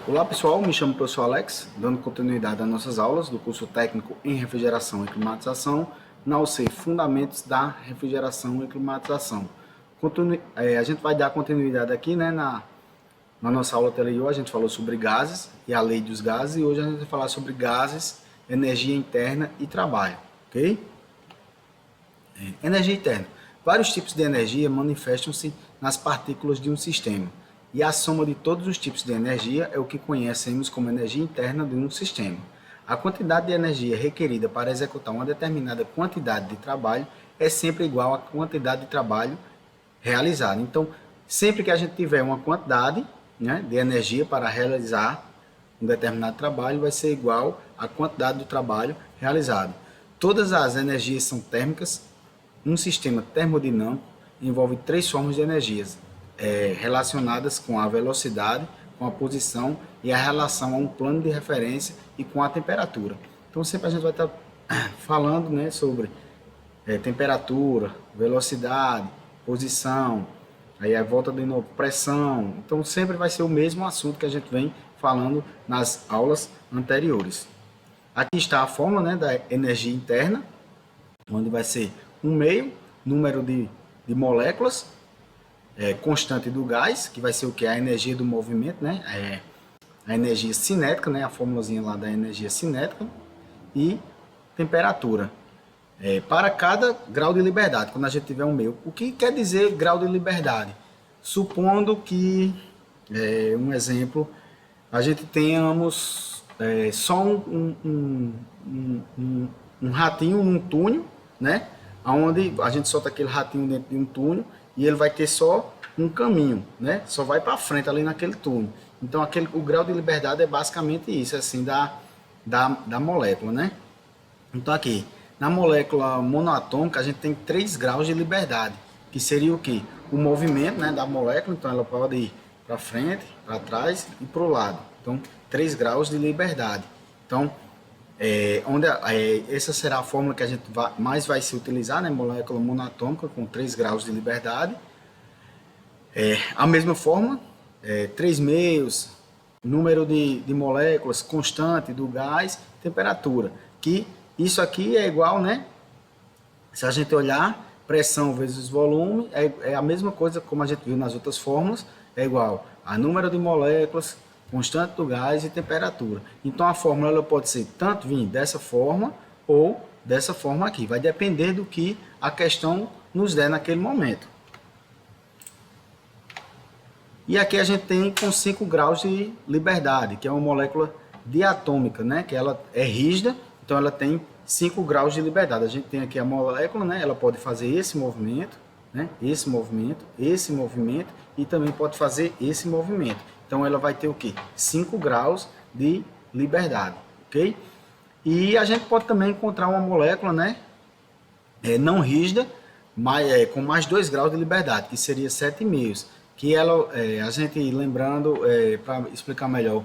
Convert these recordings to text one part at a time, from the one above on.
Olá pessoal, me chamo professor Alex, dando continuidade às nossas aulas do curso técnico em refrigeração e climatização, na UC Fundamentos da Refrigeração e Climatização. A gente vai dar continuidade aqui, né, na nossa aula anterior. A gente falou sobre gases e a lei dos gases, e hoje a gente vai falar sobre gases, energia interna e trabalho, ok? Energia interna. Vários tipos de energia manifestam-se nas partículas de um sistema, e a soma de todos os tipos de energia é o que conhecemos como energia interna de um sistema. A quantidade de energia requerida para executar uma determinada quantidade de trabalho é sempre igual à quantidade de trabalho realizado. Então, sempre que a gente tiver uma quantidade, né, de energia para realizar um determinado trabalho, vai ser igual à quantidade do trabalho realizado. Todas as energias são térmicas. Um sistema termodinâmico envolve três formas de energias relacionadas com a velocidade, com a posição e a relação a um plano de referência e com a temperatura. Então sempre a gente vai estar falando, né, sobre temperatura, velocidade, posição, aí a volta de novo, pressão. Então sempre vai ser o mesmo assunto que a gente vem falando nas aulas anteriores. Aqui está a fórmula, né, da energia interna, onde vai ser um meio, número de moléculas, constante do gás, que vai ser o que? A energia do movimento, né? A energia cinética, né? A formulazinha lá da energia cinética, e temperatura. Para cada grau de liberdade, quando a gente tiver um meio. O que quer dizer grau de liberdade? Supondo que, um exemplo, a gente tenhamos só um ratinho num túnel, né? Onde a gente solta aquele ratinho dentro de um túnel e ele vai ter só um caminho, né? Só vai para frente ali naquele túnel. Então o grau de liberdade é basicamente isso, assim, da molécula, né? Então aqui, na molécula monoatômica, a gente tem 3 graus de liberdade, que seria o quê? O movimento, né, da molécula. Então ela pode ir para frente, para trás e para o lado. Então 3 graus de liberdade. Então essa será a fórmula que a gente mais vai se utilizar, né? Molécula monoatômica com 3 graus de liberdade. A mesma forma, 3 meios, número de moléculas constante do gás, temperatura. Que isso aqui é igual, né? Se a gente olhar, pressão vezes volume, é a mesma coisa como a gente viu nas outras fórmulas, é igual a número de moléculas, constante do gás e temperatura. Então a fórmula ela pode ser tanto vir dessa forma ou dessa forma aqui. Vai depender do que a questão nos der naquele momento. E aqui a gente tem com 5 graus de liberdade, que é uma molécula diatômica, né? Que ela é rígida, então ela tem 5 graus de liberdade. A gente tem aqui a molécula, né? Ela pode fazer esse movimento, né? Esse movimento e também pode fazer esse movimento. Então ela vai ter o quê? 5 graus de liberdade, ok? E a gente pode também encontrar uma molécula, né, não rígida, com mais 2 graus de liberdade, que seria 7,5. Que ela, a gente lembrando, para explicar melhor,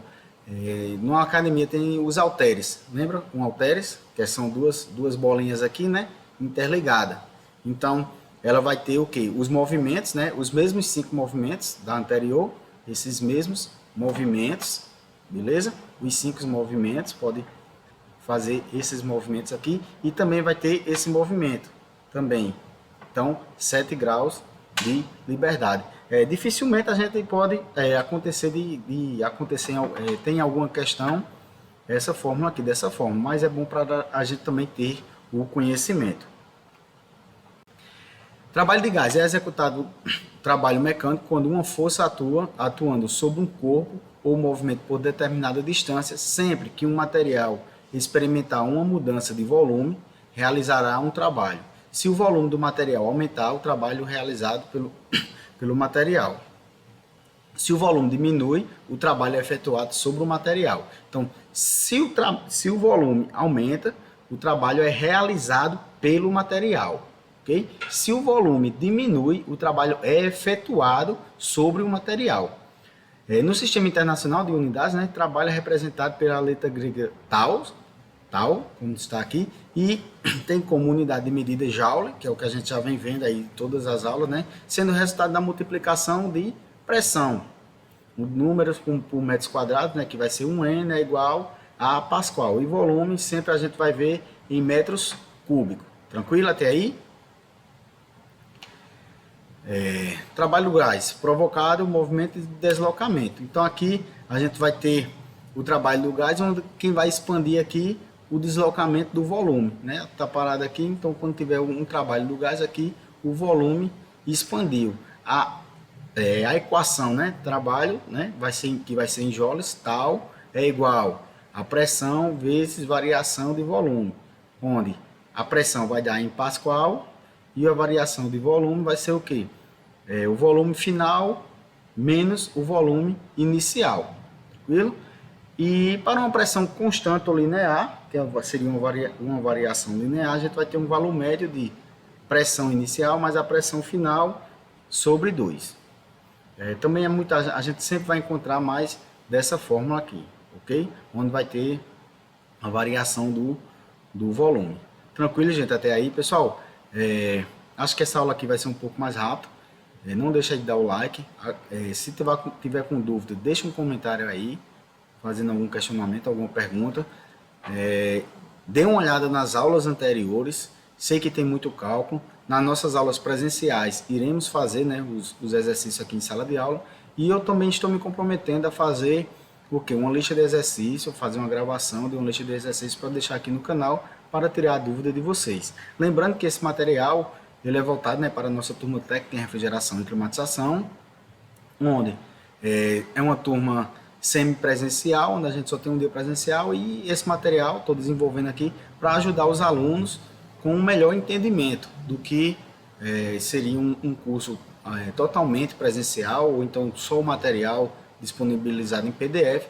numa academia tem os halteres, lembra? Um halteres, que são duas bolinhas aqui, né, interligadas. Então ela vai ter o quê? Os movimentos, né, os mesmos 5 movimentos da anterior, esses mesmos movimentos, beleza? Os 5 movimentos, pode fazer esses movimentos aqui, e também vai ter esse movimento também. Então 7 graus de liberdade. Dificilmente a gente pode acontecer tem alguma questão essa fórmula aqui dessa forma, mas é bom para a gente também ter o conhecimento. Trabalho de gás é executado trabalho mecânico quando uma força atuando sobre um corpo ou movimento por determinada distância, sempre que um material experimentar uma mudança de volume, realizará um trabalho. Se o volume do material aumentar, o trabalho realizado pelo material. Se o volume diminui, o trabalho é efetuado sobre o material. Então, se o volume aumenta, o trabalho é realizado pelo material. Okay? Se o volume diminui, o trabalho é efetuado sobre o material. No Sistema Internacional de Unidades, né, trabalho é representado pela letra grega tal, como está aqui, e tem como unidade de medida Joule, que é o que a gente já vem vendo aí em todas as aulas, né, sendo o resultado da multiplicação de pressão. números por metros quadrados, né, que vai ser 1N é igual a Pascal. E volume sempre a gente vai ver em metros cúbicos. Tranquilo até aí? Trabalho do gás, provocado movimento de deslocamento. Então aqui a gente vai ter o trabalho do gás, onde quem vai expandir aqui o deslocamento do volume, né? Tá parado aqui, então quando tiver um trabalho do gás aqui, o volume expandiu. A equação, né? Trabalho, né? Que vai ser em joules, tal é igual a pressão vezes variação de volume, onde a pressão vai dar em Pascal e a variação de volume vai ser o quê? O volume final menos o volume inicial, tranquilo? E para uma pressão constante ou linear, que seria uma variação linear, a gente vai ter um valor médio de pressão inicial mais a pressão final sobre 2. Também a gente sempre vai encontrar mais dessa fórmula aqui, ok? Onde vai ter a variação do volume. Tranquilo, gente? Até aí, pessoal? Acho que essa aula aqui vai ser um pouco mais rápida. Não deixa de dar o like. Se tiver com dúvida, deixa um comentário aí, fazendo algum questionamento, alguma pergunta. Dê uma olhada nas aulas anteriores. Sei que tem muito cálculo. Nas nossas aulas presenciais, iremos fazer, né, os exercícios aqui em sala de aula. E eu também estou me comprometendo a fazer uma lista de exercícios, fazer uma gravação de uma lista de exercícios para deixar aqui no canal para tirar a dúvida de vocês. Lembrando que esse material ele é voltado, né, para a nossa turma técnica em refrigeração e climatização, onde é uma turma semipresencial, onde a gente só tem um dia presencial, e esse material estou desenvolvendo aqui para ajudar os alunos com um melhor entendimento do que seria um curso totalmente presencial, ou então só o material disponibilizado em PDF.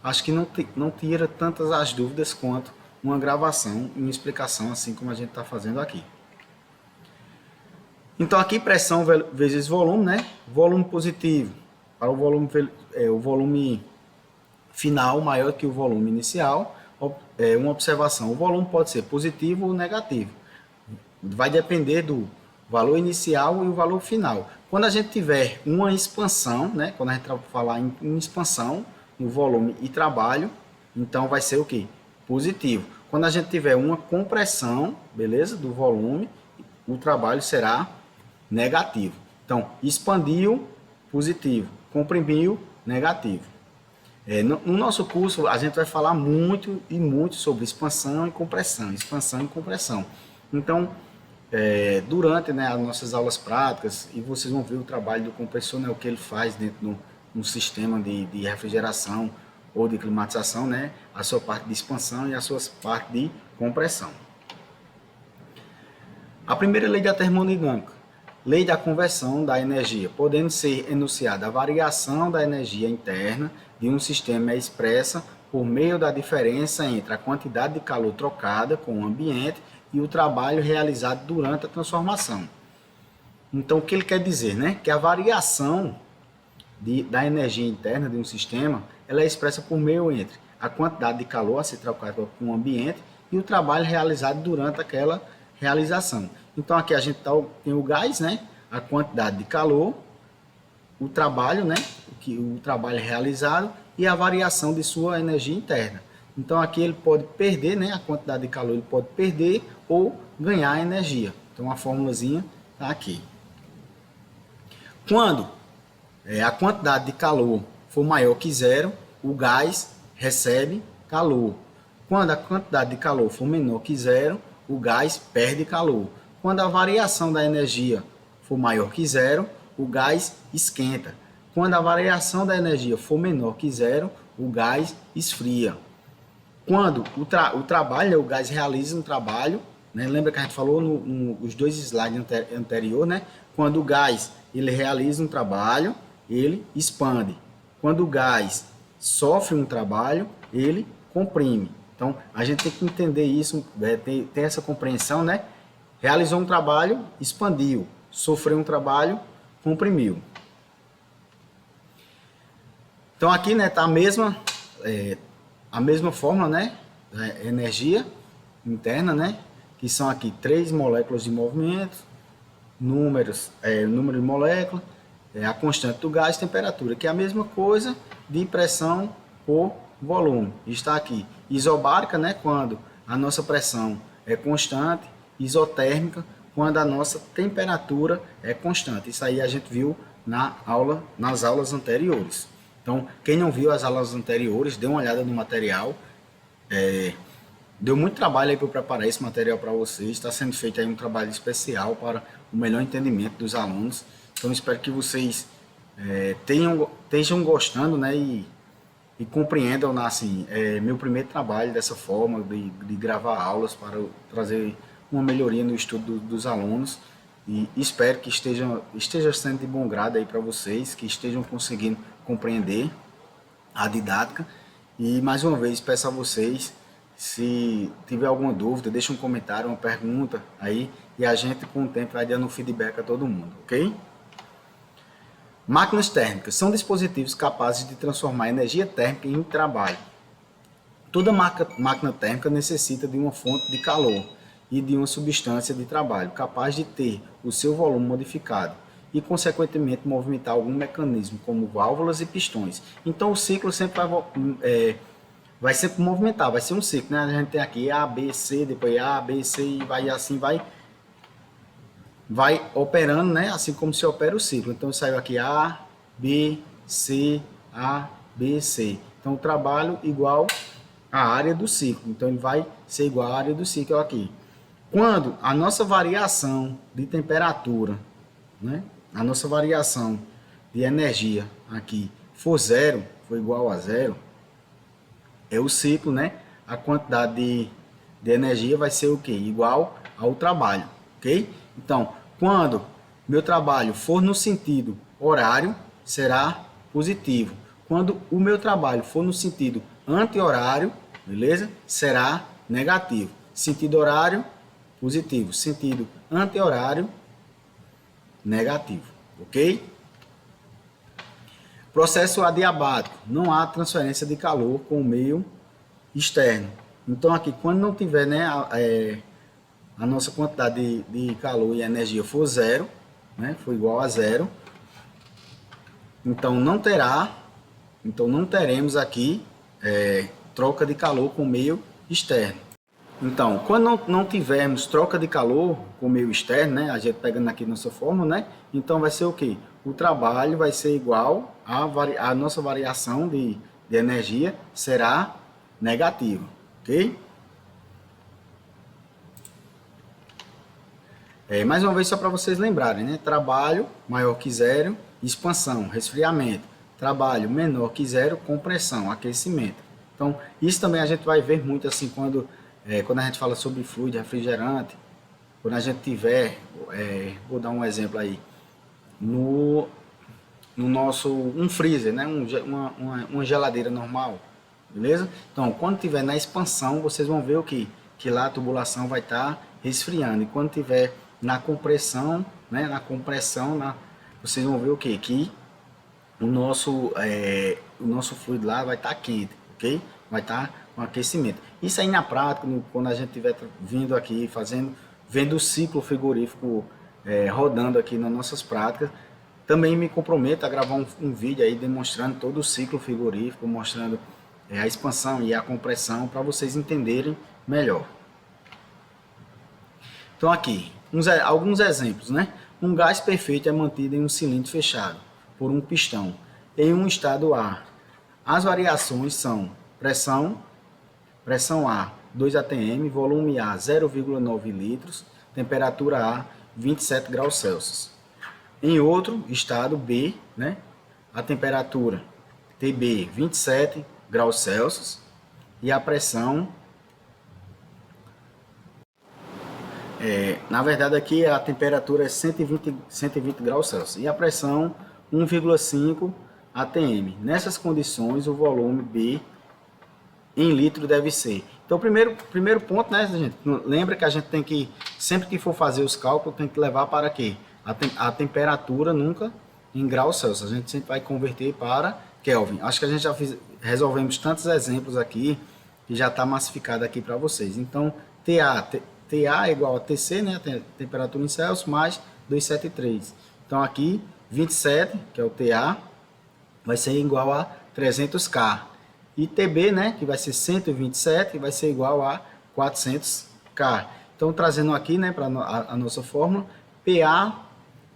Acho que não tira tantas as dúvidas quanto uma gravação e uma explicação, assim como a gente está fazendo aqui. Então aqui pressão vezes volume, né? Volume positivo para o volume final maior que o volume inicial. Uma observação: o volume pode ser positivo ou negativo. Vai depender do valor inicial e o valor final. Quando a gente tiver uma expansão, né? Quando a gente falar em expansão no volume e trabalho, então vai ser o que? Positivo. Quando a gente tiver uma compressão, beleza, do volume, o trabalho será negativo. Então, expandiu, positivo. Comprimiu, negativo. No nosso curso, a gente vai falar muito e muito sobre expansão e compressão. Expansão e compressão. Então, durante, né, as nossas aulas práticas, e vocês vão ver o trabalho do compressor, né, o que ele faz dentro no sistema de refrigeração ou de climatização, né, a sua parte de expansão e a sua parte de compressão. A primeira lei da termodinâmica, lei da conversão da energia, podendo ser enunciada a variação da energia interna de um sistema é expressa por meio da diferença entre a quantidade de calor trocada com o ambiente e o trabalho realizado durante a transformação. Então, o que ele quer dizer, né? Que a variação da energia interna de um sistema, ela é expressa por meio entre a quantidade de calor a ser trocada com o ambiente e o trabalho realizado durante aquela realização. Então, aqui a gente tem o gás, né? A quantidade de calor, o trabalho, né? O trabalho realizado e a variação de sua energia interna. Então aqui ele pode perder, né, a quantidade de calor, ele pode perder ou ganhar energia. Então a formulazinha está aqui. Quando a quantidade de calor for maior que zero, o gás recebe calor. Quando a quantidade de calor for menor que zero, o gás perde calor. Quando a variação da energia for maior que zero, o gás esquenta. Quando a variação da energia for menor que zero, o gás esfria. Quando o trabalho, o gás realiza um trabalho, né? Lembra que a gente falou nos dois slides anteriores, né? Quando o gás ele realiza um trabalho, ele expande. Quando o gás sofre um trabalho, ele comprime. Então, a gente tem que entender isso, ter essa compreensão, né? Realizou um trabalho, expandiu. Sofreu um trabalho, comprimiu. Então, aqui, né, tá a mesma fórmula, né? Energia interna, né? Que são aqui 3 moléculas de movimento, número de molécula, a constante do gás, temperatura, que é a mesma coisa de pressão por volume. Está aqui. Isobárica, né, quando a nossa pressão é constante. Isotérmica, quando a nossa temperatura é constante. Isso aí a gente viu nas aulas anteriores. Então, quem não viu as aulas anteriores, dê uma olhada no material. Deu muito trabalho aí para eu preparar esse material para vocês. Está sendo feito aí um trabalho especial para o melhor entendimento dos alunos. Então, espero que vocês estejam gostando, né, e compreendam, assim, meu primeiro trabalho dessa forma, de gravar aulas para trazer uma melhoria no estudo dos alunos. E espero que esteja sendo de bom grado aí para vocês, que estejam conseguindo compreender a didática. E mais uma vez peço a vocês, se tiver alguma dúvida, deixe um comentário, uma pergunta aí, e a gente com o tempo vai dando feedback a todo mundo, ok? Máquinas térmicas são dispositivos capazes de transformar energia térmica em trabalho. Toda máquina térmica necessita de uma fonte de calor e de uma substância de trabalho capaz de ter o seu volume modificado e, consequentemente, movimentar algum mecanismo, como válvulas e pistões. Então, o ciclo sempre vai sempre movimentar, vai ser um ciclo, né? A gente tem aqui A, B, C, depois A, B, C, e vai assim, vai operando, né? Assim como se opera o ciclo. Então, saiu aqui A, B, C, A, B, C. Então, o trabalho igual à área do ciclo. Então, ele vai ser igual à área do ciclo aqui. Quando a nossa variação de temperatura, né? A nossa variação de energia aqui for zero, for igual a zero, é o ciclo, né? A quantidade de energia vai ser o quê? Igual ao trabalho, ok? Então, quando meu trabalho for no sentido horário, será positivo. Quando o meu trabalho for no sentido anti-horário, beleza? Será negativo. Sentido horário, positivo. Sentido anti-horário, negativo, ok? Processo adiabático. Não há transferência de calor com o meio externo. Então, aqui, quando não tiver, né, a nossa quantidade de calor e energia for zero, né, for igual a zero, então não teremos aqui troca de calor com o meio externo. Então, quando não tivermos troca de calor com o meio externo, né, a gente pegando aqui nossa fórmula, né, então vai ser o quê? O trabalho vai ser igual a nossa variação de energia será negativa, ok? Mais uma vez, só para vocês lembrarem, né? Trabalho maior que zero, expansão, resfriamento. Trabalho menor que zero, compressão, aquecimento. Então, isso também a gente vai ver muito assim quando a gente fala sobre fluido, refrigerante. Quando a gente tiver, vou dar um exemplo aí, no nosso, um freezer, né? Uma geladeira normal, beleza? Então, quando tiver na expansão, vocês vão ver o que lá a tubulação vai estar resfriando. E quando tiver na compressão, né? Vocês vão ver o que o nosso fluido lá vai estar quente, ok? Vai estar com aquecimento. Isso aí na prática, quando a gente estiver vindo aqui, vendo o ciclo frigorífico rodando aqui nas nossas práticas, também me comprometo a gravar um vídeo aí demonstrando todo o ciclo frigorífico, mostrando a expansão e a compressão para vocês entenderem melhor. Então aqui, alguns exemplos, né? Um gás perfeito é mantido em um cilindro fechado por um pistão em um estado A. As variações são pressão A 2 atm, volume A 0,9 litros, temperatura A 27 graus Celsius. Em outro estado B, né, a temperatura TB 27 graus Celsius e a pressão, na verdade aqui a temperatura é 120 graus Celsius e a pressão 1,5 atm. Nessas condições o volume B em litro deve ser. Então, primeiro ponto, né, gente? Lembra que a gente tem que, sempre que for fazer os cálculos, tem que levar para quê? A temperatura nunca em graus Celsius. A gente sempre vai converter para Kelvin. Acho que a gente já resolvemos tantos exemplos aqui que já está massificado aqui para vocês. Então, TA é igual a TC, né? Temperatura em Celsius, mais 273. Então, aqui 27, que é o TA, vai ser igual a 300K. E TB, né, que vai ser 127, vai ser igual a 400K. Então, trazendo aqui, né, para a nossa fórmula, PA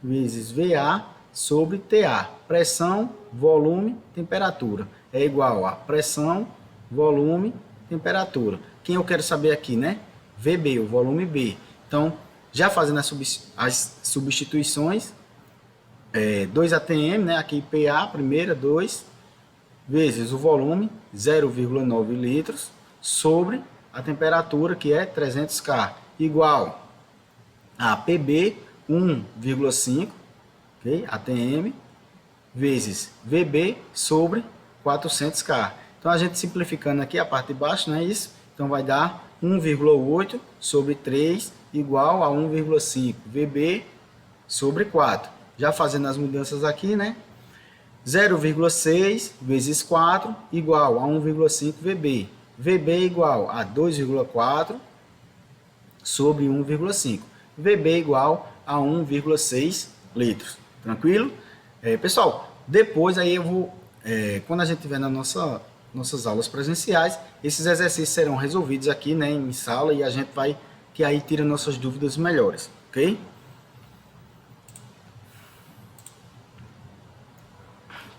vezes VA sobre TA. Pressão, volume, temperatura. É igual a pressão, volume, temperatura. Quem eu quero saber aqui, né? VB, o volume B. Então, já fazendo as substituições, 2 atm, né? Aqui PA, primeira, 2, vezes o volume, 0,9 litros, sobre a temperatura, que é 300K, igual a PB, 1,5, okay? atm, vezes VB sobre 400K. Então, a gente simplificando aqui a parte de baixo, não é isso? Então, vai dar 1,8 sobre 3 igual a 1,5 VB sobre 4. Já fazendo as mudanças aqui, né? 0,6 vezes 4 igual a 1,5 VB. VB igual a 2,4 sobre 1,5. VB igual a 1,6 litros. Tranquilo? Pessoal, depois aí eu vou, quando a gente tiver na nossas aulas presenciais, esses exercícios serão resolvidos aqui, né, em sala, e a gente vai, que aí tira nossas dúvidas melhores, ok?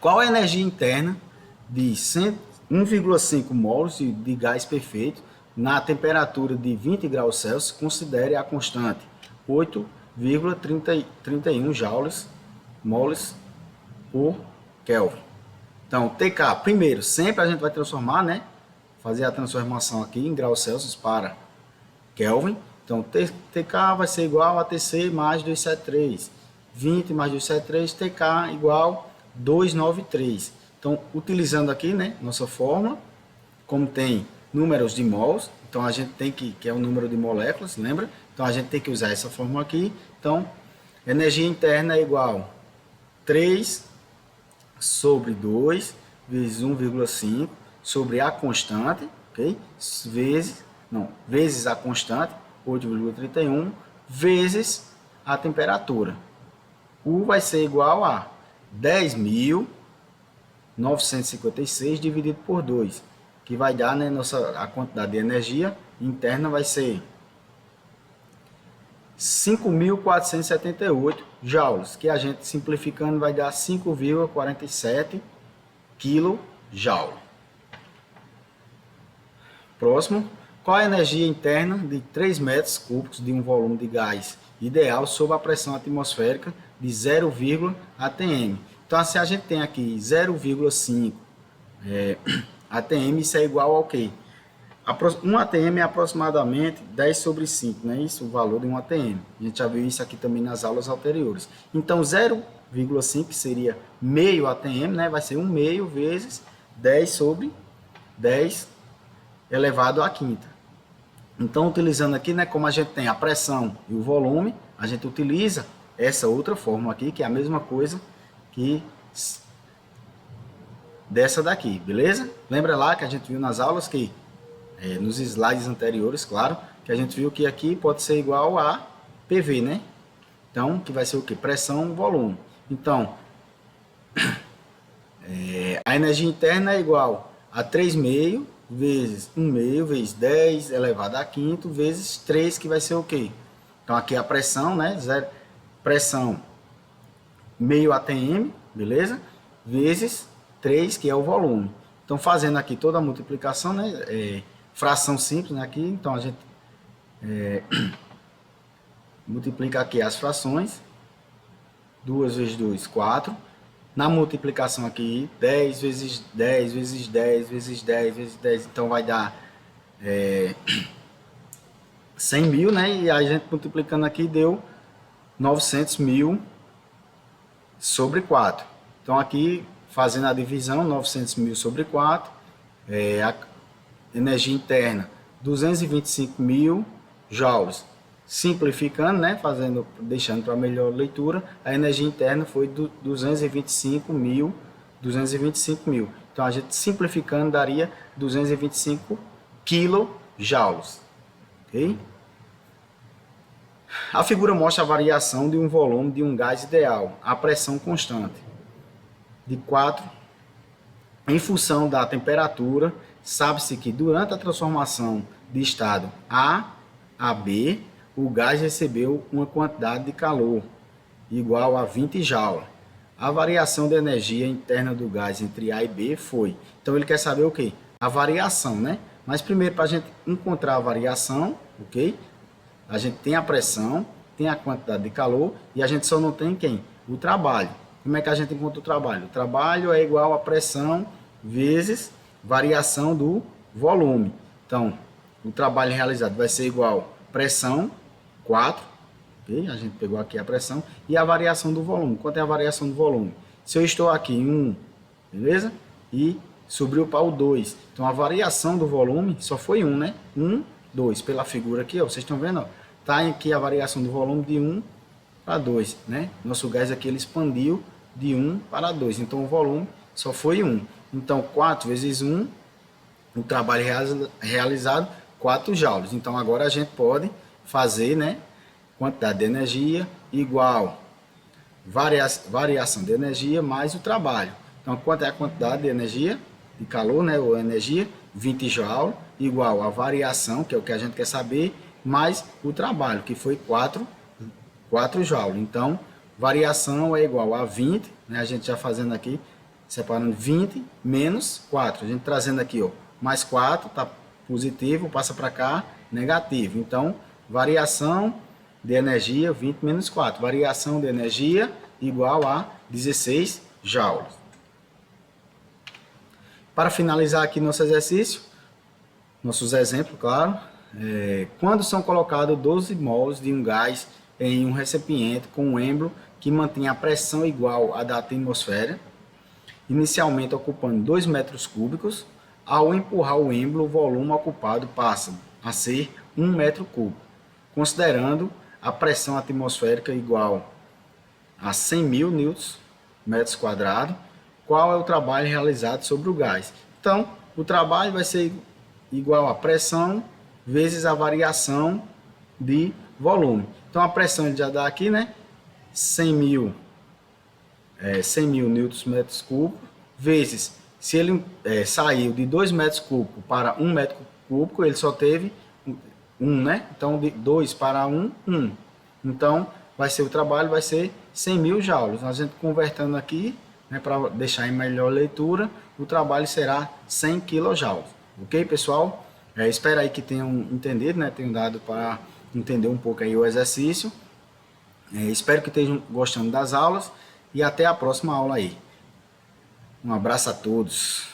Qual a energia interna de 1,5 mols de gás perfeito na temperatura de 20 graus Celsius? Considere a constante 8,31 joules moles por Kelvin. Então, TK, primeiro, sempre a gente vai transformar, né? Fazer a transformação aqui em graus Celsius para Kelvin. Então, TK vai ser igual a TC mais 273. 20 mais 273, TK igual 293. Então, utilizando aqui, né, nossa fórmula, como tem números de mols, então a gente tem que é o número de moléculas, lembra? Então, a gente tem que usar essa fórmula aqui. Então, energia interna é igual a 3 sobre 2 vezes 1,5 sobre a constante, ok? Vezes a constante, 8,31, vezes a temperatura. U vai ser igual a 10.956 dividido por 2, que vai dar, né, a quantidade de energia interna vai ser 5.478 joules, que a gente simplificando vai dar 5,47 kJ. Próximo, qual a energia interna de 3 metros cúbicos de um volume de gás ideal sob a pressão atmosférica de 0, atm? Então, se a gente tem aqui 0,5 atm, isso é igual ao quê? 1 atm é aproximadamente 10 sobre 5, não é isso? O valor de 1 atm. A gente já viu isso aqui também nas aulas anteriores. Então, 0,5 seria meio atm, né? Vai ser 1 meio vezes 10 sobre 10 elevado à quinta. Então, utilizando aqui, né, como a gente tem a pressão e o volume, a gente utiliza essa outra fórmula aqui, que é a mesma coisa que dessa daqui, beleza? Lembra lá que a gente viu nas aulas que nos slides anteriores, claro, que a gente viu que aqui pode ser igual a PV, né? Então, que vai ser o que? Pressão, volume. Então, a energia interna é igual a 3,5 vezes 1,5 vezes 10 elevado a quinto vezes 3, que vai ser o quê? Então, aqui a pressão, né? Pressão meio atm, beleza? Vezes 3, que é o volume. Então, fazendo aqui toda a multiplicação, né? Fração simples, né, aqui, então a gente multiplica aqui as frações, 2 vezes 2, 4, na multiplicação aqui, 10 vezes 10 vezes 10 vezes 10 vezes 10, então vai dar 100 mil, né, e a gente multiplicando aqui deu 900 mil sobre 4, então aqui fazendo a divisão, 900 mil sobre 4, a energia interna 225 mil joules. Simplificando, né, deixando para melhor leitura, a energia interna foi 225 mil. Então a gente simplificando daria 225 kJ, ok? A figura mostra a variação de um volume de um gás ideal a pressão constante de 4 em função da temperatura. Sabe-se que durante a transformação de estado A a B, o gás recebeu uma quantidade de calor igual a 20 joules. A variação de energia interna do gás entre A e B foi. Então ele quer saber o quê? A variação, né? Mas primeiro, para a gente encontrar a variação, ok? A gente tem a pressão, tem a quantidade de calor e a gente só não tem quem? O trabalho. Como é que a gente encontra o trabalho? O trabalho é igual a pressão vezes variação do volume. Então, o trabalho realizado vai ser igual a pressão, 4, okay? A gente pegou aqui a pressão, e a variação do volume. Quanto é a variação do volume? Se eu estou aqui em 1, beleza? E subiu para o 2. Então, a variação do volume só foi 1, né? 1, 2. Pela figura aqui, ó, vocês estão vendo? Está aqui a variação do volume de 1 para 2, né? Nosso gás aqui ele expandiu de 1 para 2. Então, o volume só foi 1. Então, 4 vezes 1, o trabalho realizado, 4 joules. Então, agora a gente pode fazer, né? Quantidade de energia igual variação de energia mais o trabalho. Então, quanto é a quantidade de energia, de calor, né? Ou energia, 20 joules, igual a variação, que é o que a gente quer saber, mais o trabalho, que foi 4 joules. Então, variação é igual a 20, né? A gente já fazendo aqui, separando 20 menos 4. A gente trazendo aqui, ó, mais 4, tá positivo, passa para cá, negativo. Então, variação de energia, 20 menos 4. Variação de energia igual a 16 joules. Para finalizar aqui nosso exercício, nossos exemplos, claro, quando são colocados 12 mols de um gás em um recipiente com um êmbolo que mantém a pressão igual à da atmosfera, inicialmente ocupando 2 metros cúbicos, ao empurrar o êmbolo, o volume ocupado passa a ser 1 metro cúbico, considerando a pressão atmosférica igual a 100 mil metros quadrados. Qual é o trabalho realizado sobre o gás? Então, o trabalho vai ser igual a pressão vezes a variação de volume. Então, a pressão ele já dá aqui, né? 100 mil metros cúbicos, vezes, se ele saiu de 2 metros cúbicos para 1 metro cúbico, ele só teve 1, né? Então, de 2 para 1, 1. Então, o trabalho vai ser 100 mil joules. A gente convertendo aqui, né, para deixar em melhor leitura, o trabalho será 100 kJ. Ok, pessoal? Espero aí que tenham entendido, né? Tenham dado para entender um pouco aí o exercício. Espero que estejam gostando das aulas e até a próxima aula aí. Um abraço a todos.